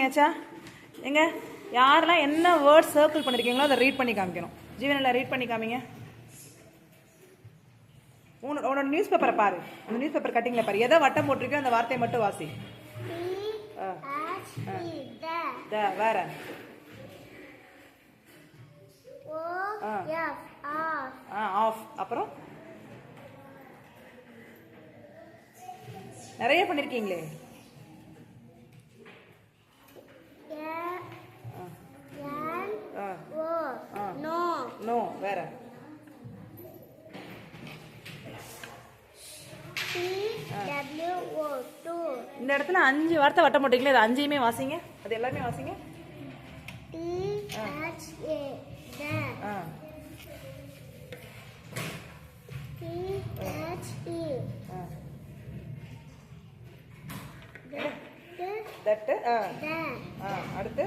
பண்ணியாச்சா? எங்க யாரெல்லாம் என்ன வேர்ட் சர்க்கிள் பண்ணிருக்கீங்களோ அதை ரீட் பண்ணி காமிக்கணும். ஜீவனில் ரீட் பண்ணி காமிங்க. உன்னோட நியூஸ் பேப்பரை பாரு. அந்த நியூஸ் பேப்பர் கட்டிங்கில் பாரு. எதை வட்டம் போட்டிருக்கோ அந்த வார்த்தையை மட்டும் வாசி. வேற ஆஃப். அப்புறம் நிறைய பண்ணிருக்கீங்களே. நோ வேற இந்த இடத்துல 5 வார்த்தை வட்டம் போட்டீங்களே, அது 5ஐயுமே வாசிங்க. அது எல்லாமே வாசிங்க. அடுத்து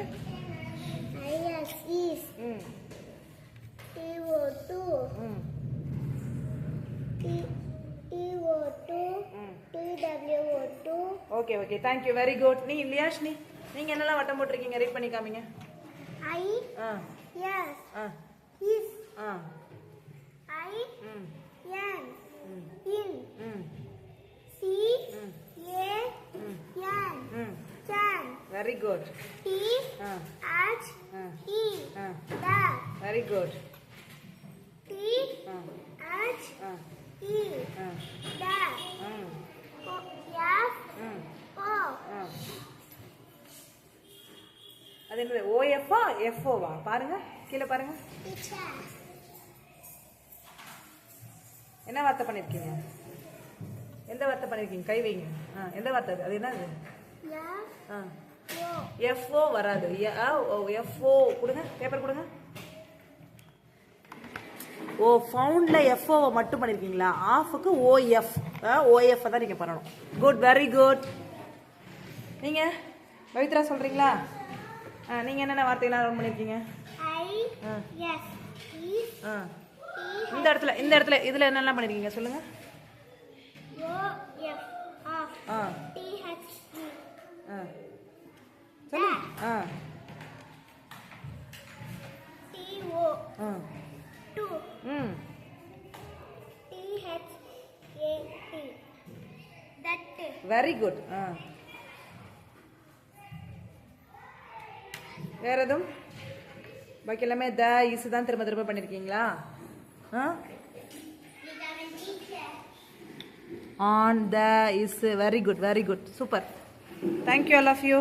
okay okay thank you very good. நீ லியாஷ்னி நீங்க என்னெல்லாம் வட்டம் போட்டிருக்கீங்க ரீட் பண்ணி காமிங்க. I yes is I n in C A n can very good. T H E the very good. T H E the F O அது என்னது? ஓஎஃப்ஆ எஃப்ஓவா? பாருங்க கீழே பாருங்க. என்ன வார்த்தை பண்ணிருக்கீங்க? எந்த வார்த்தை பண்ணிருக்கீங்க? கை வைங்க. எந்த வார்த்தை அது? என்னது? எஃப்ஓ வராது. எஃப்ஓ கொடுங்க, பேப்பர் கொடுங்க. ஓ ஃபவுண்ட்ல எஃப்ஓவை மட்டும் பண்ணிருக்கீங்களா? ஆஃபுக்கு ஓஎஃப். ஓஎஃப் தான் நீங்க பண்ணணும். Good very good. நீங்க பவித்ரா சொல்றீங்களா? நீங்க என்னென்ன வார்த்தையெல்லாம் ரவுண்ட் பண்ணிருக்கீங்க? இந்த இடத்துல இதுல என்னெல்லாம் பண்ணிருக்கீங்க சொல்லுங்க. Very good. வேற எதுவும்? பாக்கி எல்லாமே த இஸ் தான் திரும்ப திரும்ப பண்ணிருக்கீங்களா? On the is. Very good very good super. Thank you all of you.